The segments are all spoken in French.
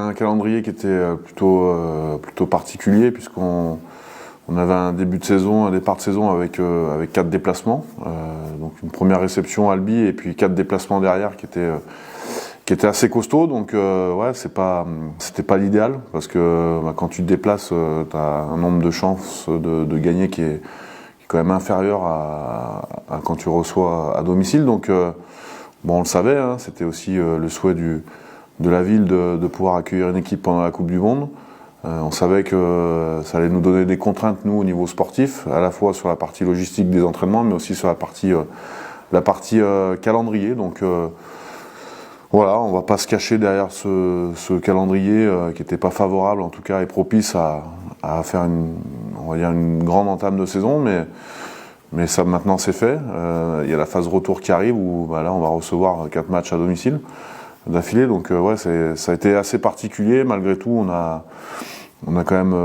un calendrier qui était plutôt particulier, puisqu'on avait un début de saison, un départ de saison avec 4 déplacements. Donc une première réception à Albi et puis 4 déplacements derrière qui étaient assez costauds. Donc c'était pas l'idéal, parce que quand tu te déplaces, tu as un nombre de chances de gagner qui est quand même inférieur à quand tu reçois à domicile. Donc on le savait, hein, c'était aussi le souhait de la ville de pouvoir accueillir une équipe pendant la Coupe du Monde. On savait que ça allait nous donner des contraintes, nous, au niveau sportif, à la fois sur la partie logistique des entraînements, mais aussi sur la partie calendrier. Donc voilà, on va pas se cacher derrière ce calendrier qui n'était pas favorable, en tout cas, et propice à faire une grande entame de saison, mais ça maintenant c'est fait. Il y a la phase retour qui arrive où là on va recevoir 4 matchs à domicile d'affilée, donc ça a été assez particulier. Malgré tout, on a quand même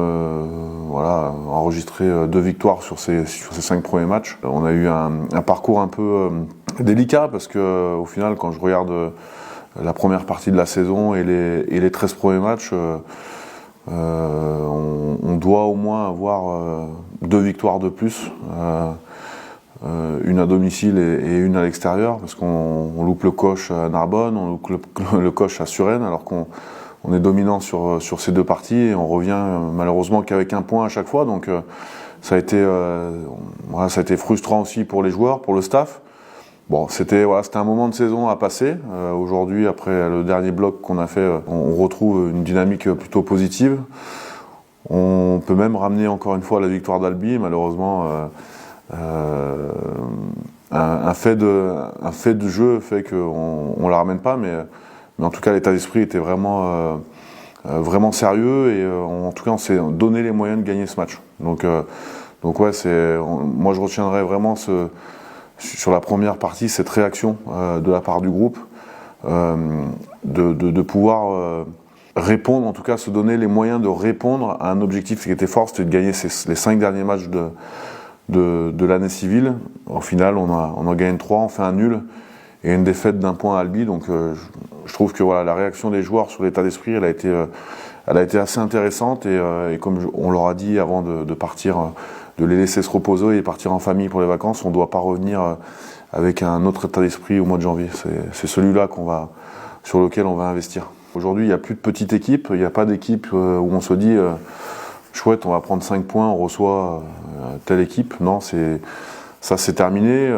enregistré 2 victoires sur ces 5 premiers matchs. On a eu un parcours un peu délicat, parce que au final, quand je regarde la première partie de la saison et les 13 premiers matchs, on doit au moins avoir 2 victoires de plus, une à domicile et une à l'extérieur, parce qu'on loupe le coche à Narbonne, on loupe le coche à Suresnes, alors qu'on est dominant sur ces 2 parties, et on revient malheureusement qu'avec un point à chaque fois. Donc ça a été frustrant aussi pour les joueurs, pour le staff. Bon, c'était un moment de saison à passer. Aujourd'hui, après le dernier bloc qu'on a fait, on retrouve une dynamique plutôt positive. On peut même ramener encore une fois la victoire d'Albi. Malheureusement, un fait de jeu fait qu'on la ramène pas, mais en tout cas l'état d'esprit était vraiment sérieux, et en tout cas on s'est donné les moyens de gagner ce match. Donc moi je retiendrai vraiment sur la première partie cette réaction de la part du groupe, de pouvoir répondre, en tout cas se donner les moyens de répondre à un objectif qui était fort, c'était de gagner les 5 derniers matchs de l'année civile. Au final, on en gagne 3, on fait un nul et une défaite d'1 point à Albi. Donc je trouve que la réaction des joueurs sur l'état d'esprit, elle a été assez intéressante, et comme on leur a dit avant de partir, de les laisser se reposer et partir en famille pour les vacances, on ne doit pas revenir avec un autre état d'esprit au mois de janvier. C'est celui-là sur lequel on va investir. Aujourd'hui, il n'y a plus de petite équipe, il n'y a pas d'équipe où on se dit chouette, on va prendre 5 points, on reçoit telle équipe. Non, ça c'est terminé.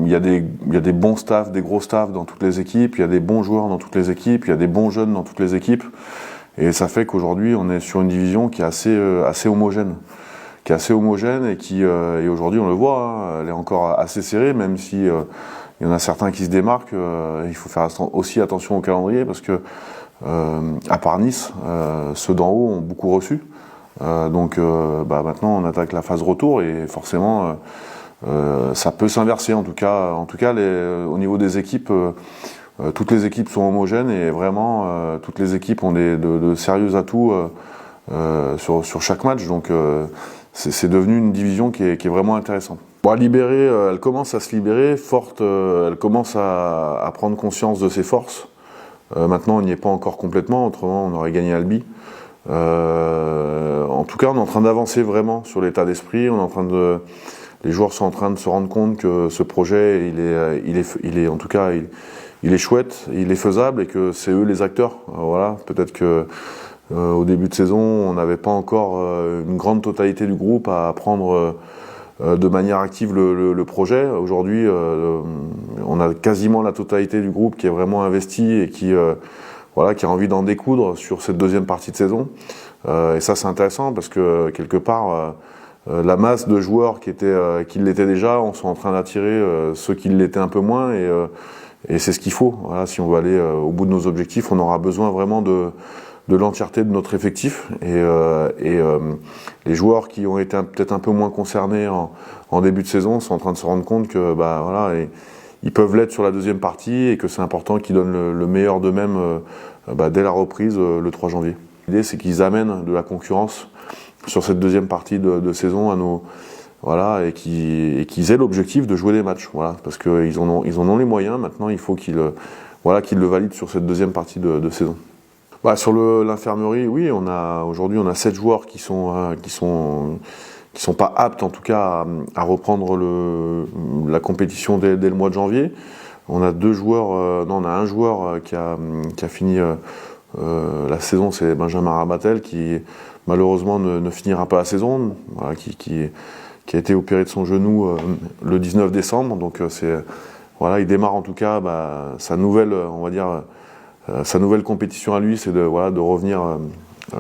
Il y a des bons staffs, des gros staffs dans toutes les équipes, il y a des bons joueurs dans toutes les équipes, il y a des bons jeunes dans toutes les équipes, et ça fait qu'aujourd'hui on est sur une division qui est assez homogène. Et aujourd'hui on le voit, hein, elle est encore assez serrée, même si il y en a certains qui se démarquent. Il faut faire aussi attention au calendrier, parce que à part Nice, ceux d'en haut ont beaucoup reçu. Donc maintenant on attaque la phase retour, et forcément ça peut s'inverser. En tout cas au niveau des équipes, toutes les équipes sont homogènes, et vraiment toutes les équipes ont de sérieux atouts sur chaque match. Donc c'est devenu une division qui est vraiment intéressante. Bon, elle commence à se libérer, forte, elle commence à prendre conscience de ses forces. Maintenant, on n'y est pas encore complètement, autrement on aurait gagné Albi. En tout cas, on est en train d'avancer vraiment sur l'état d'esprit. Les joueurs sont en train de se rendre compte que ce projet, il est chouette, il est faisable, et que c'est eux les acteurs. Peut-être que au début de saison, on n'avait pas encore une grande totalité du groupe à prendre de manière active le projet. Aujourd'hui, on a quasiment la totalité du groupe qui est vraiment investi et qui a envie d'en découdre sur cette deuxième partie de saison. Et ça, c'est intéressant, parce que quelque part, la masse de joueurs qui l'étaient déjà, on est en train d'attirer ceux qui l'étaient un peu moins, et c'est ce qu'il faut. Si on veut aller au bout de nos objectifs, on aura besoin vraiment de l'entièreté de notre effectif, et les joueurs qui ont été peut-être un peu moins concernés en début de saison sont en train de se rendre compte que ils peuvent l'être sur la deuxième partie, et que c'est important qu'ils donnent le meilleur d'eux-mêmes dès la reprise le 3 janvier. L'idée, c'est qu'ils amènent de la concurrence sur cette deuxième partie de saison et qu'ils aient l'objectif de jouer des matchs, parce qu'ils en ont les moyens. Maintenant, il faut qu'ils le valident sur cette deuxième partie de saison. Sur l'infirmerie, oui, aujourd'hui on a 7 joueurs qui sont pas aptes en tout cas à reprendre la compétition dès le mois de janvier. On a 2 joueurs, non, on a un joueur qui a fini la saison, c'est Benjamin Rabatel qui malheureusement ne finira pas la saison, voilà, qui a été opéré de son genou le 19 décembre. Donc il démarre en tout cas sa nouvelle, on va dire, sa nouvelle compétition à lui, c'est de revenir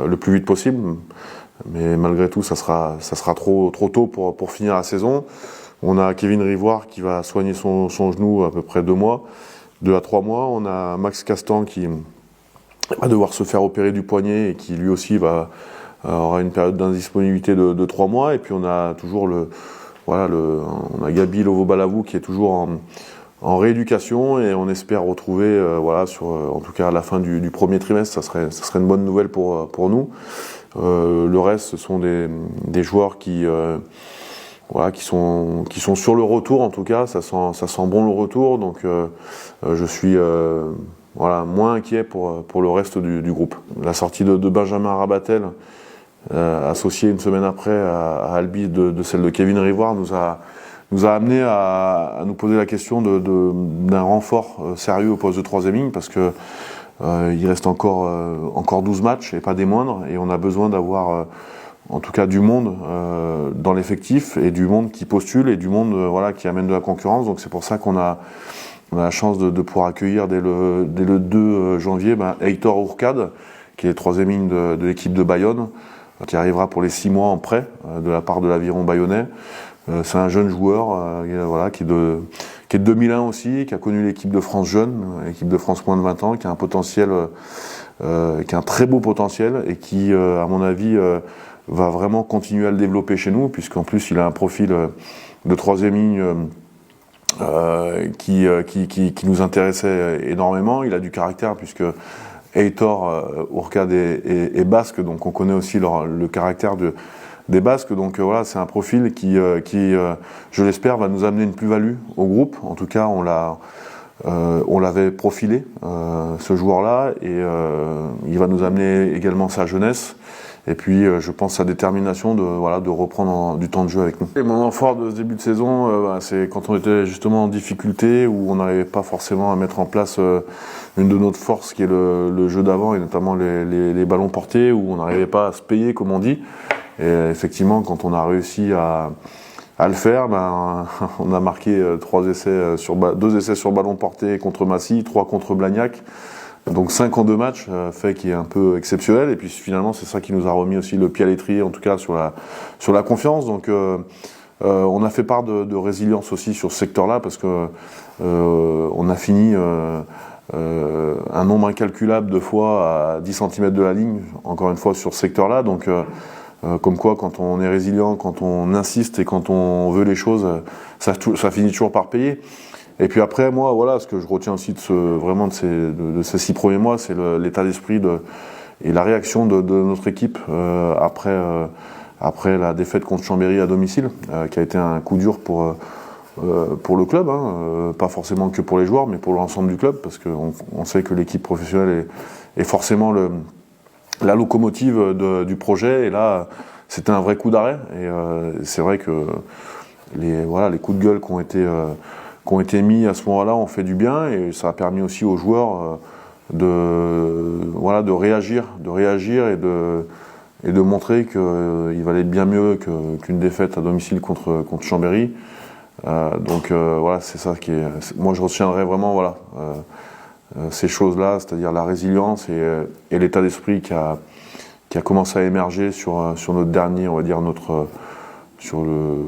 le plus vite possible. Mais malgré tout, ça sera trop tôt pour finir la saison. On a Kevin Rivoire qui va soigner son genou à peu près 2 mois, 2 à 3 mois. On a Max Castan qui va devoir se faire opérer du poignet et qui lui aussi aura une période d'indisponibilité de 3 mois. Et puis on a toujours on a Gabi Lovo-Balavou qui est toujours en rééducation et on espère retrouver, en tout cas à la fin du premier trimestre, ça serait une bonne nouvelle pour nous. Le reste, ce sont des joueurs qui sont sur le retour, en tout cas, ça sent bon le retour, donc je suis moins inquiet pour le reste du groupe. La sortie de Benjamin Rabatel, associée une semaine après à Albi de celle de Kevin Rivoire, nous a amené à nous poser la question d'un renfort sérieux au poste de 3e ligne, parce que il reste encore 12 matchs et pas des moindres, et on a besoin d'avoir en tout cas du monde dans l'effectif, et du monde qui postule, et du monde qui amène de la concurrence. Donc c'est pour ça qu'on a la chance de pouvoir accueillir dès le 2 janvier Heitor Ourcade, qui est 3e ligne de l'équipe de Bayonne, qui arrivera pour les 6 mois en prêt de la part de l'Aviron bayonnais. C'est un jeune joueur qui est de 2001 aussi, qui a connu l'équipe de France jeune, l'équipe de France moins de 20 ans, qui a un potentiel, qui a un très beau potentiel, et qui, à mon avis, va vraiment continuer à le développer chez nous, puisqu'en plus il a un profil de 3e ligne qui nous intéressait énormément. Il a du caractère, puisque Heitor Ourcade est basque, donc on connaît aussi le caractère des Basques. Donc c'est un profil qui je l'espère, va nous amener une plus-value au groupe. En tout cas, on l'avait profilé, ce joueur-là, et il va nous amener également sa jeunesse. Et puis, je pense sa détermination de reprendre du temps de jeu avec nous. Les moments forts de ce début de saison, c'est quand on était justement en difficulté, où on n'arrivait pas forcément à mettre en place une de nos forces, qui est le jeu d'avant, et notamment les ballons portés, où on n'arrivait pas à se payer, comme on dit. Et effectivement, quand on a réussi à le faire, on a marqué 2 essais sur ballon porté contre Massy, 3 contre Blagnac. Donc 5 en 2 matchs, fait qui est un peu exceptionnel. Et puis finalement, c'est ça qui nous a remis aussi le pied à l'étrier, en tout cas sur la confiance. Donc on a fait part de résilience aussi sur ce secteur-là, parce que on a fini un nombre incalculable de fois à 10 cm de la ligne, encore une fois sur ce secteur-là. Donc comme quoi, quand on est résilient, quand on insiste et quand on veut les choses, ça finit toujours par payer. Et puis après, moi, ce que je retiens aussi de ces 6 premiers mois, c'est l'état d'esprit et la réaction de notre équipe après la défaite contre Chambéry à domicile, qui a été un coup dur pour le club, pas forcément que pour les joueurs, mais pour l'ensemble du club, parce qu'on sait que l'équipe professionnelle est forcément la locomotive du projet, et là c'était un vrai coup d'arrêt, et c'est vrai que les coups de gueule qui ont été mis à ce moment-là ont fait du bien, et ça a permis aussi aux joueurs de réagir et de montrer qu'il valait bien mieux qu'une défaite à domicile contre Chambéry. C'est ça moi je retiendrai vraiment ces choses-là, c'est-à-dire la résilience et l'état d'esprit qui a commencé à émerger sur notre dernier, on va dire sur le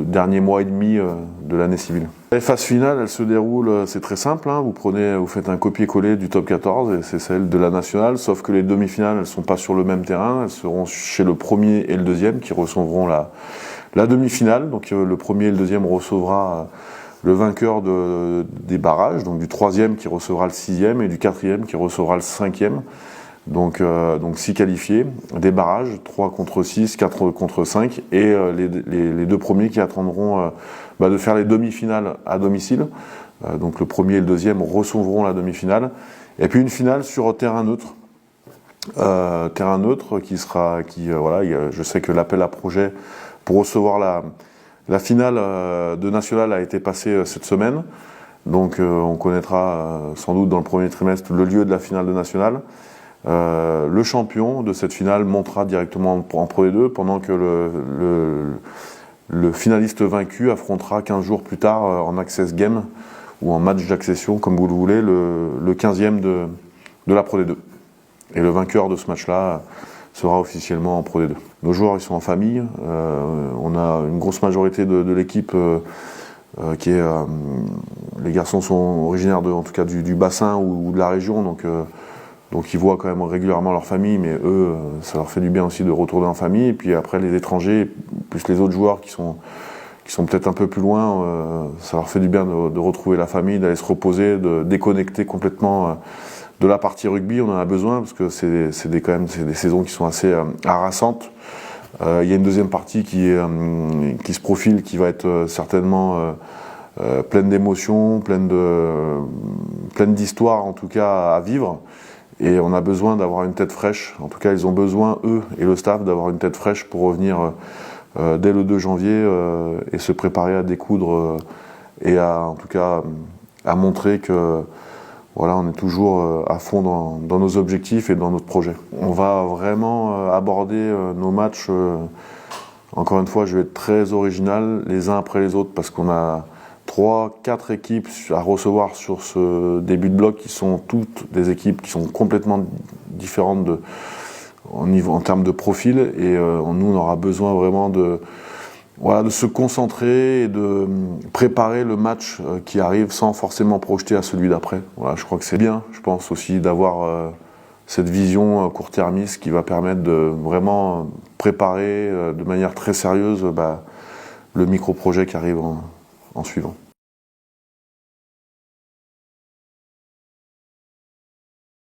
dernier mois et demi de l'année civile. La phase finale, elle se déroule, c'est très simple, vous faites un copier-coller du top 14, et c'est celle de la nationale, sauf que les demi-finales, elles sont pas sur le même terrain, elles seront chez le premier et le deuxième qui recevront la demi-finale. Donc le premier et le deuxième recevra le vainqueur des barrages, donc du 3e qui recevra le 6e, et du 4e qui recevra le 5e. Donc 6 qualifiés, des barrages, 3 contre 6, 4 contre 5, et les 2 premiers qui attendront de faire les demi-finales à domicile. Donc le premier et le deuxième recevront la demi-finale, Et puis une finale sur terrain neutre. Terrain neutre je sais que l'appel à projet pour recevoir la finale de National a été passé cette semaine. Donc on connaîtra sans doute dans le premier trimestre le lieu de la finale de National. Le champion de cette finale montera directement en Pro D2 pendant que le finaliste vaincu affrontera 15 jours plus tard en Access Game ou en match d'accession, comme vous le voulez, le 15e de la Pro D2. Et le vainqueur de ce match-là sera officiellement en Pro D2. Nos joueurs, ils sont en famille. On a une grosse majorité de l'équipe les garçons sont originaires en tout cas du bassin ou de la région, donc ils voient quand même régulièrement leur famille, mais eux, ça leur fait du bien aussi de retourner en famille. Et puis après, les étrangers, plus les autres joueurs qui sont peut-être un peu plus loin, ça leur fait du bien de retrouver la famille, d'aller se reposer, de déconnecter complètement de la partie rugby. On en a besoin parce que c'est des saisons qui sont assez harassantes. Il y a une deuxième partie qui se profile, qui va être certainement pleine d'émotions, pleine d'histoires en tout cas à vivre. Et on a besoin d'avoir une tête fraîche. En tout cas, ils ont besoin, eux et le staff, d'avoir une tête fraîche pour revenir dès le 2 janvier et se préparer à découdre et en tout cas à montrer que voilà, on est toujours à fond dans nos objectifs et dans notre projet. On va vraiment aborder nos matchs, encore une fois, je vais être très original, les uns après les autres, parce qu'on a 3-4 équipes à recevoir sur ce début de bloc qui sont toutes des équipes qui sont complètement différentes en termes de profil. Et nous, on aura besoin vraiment de se concentrer et de préparer le match qui arrive sans forcément projeter à celui d'après. Voilà, je crois que c'est bien, je pense aussi, d'avoir cette vision court-termiste qui va permettre de vraiment préparer de manière très sérieuse le micro-projet qui arrive en suivant.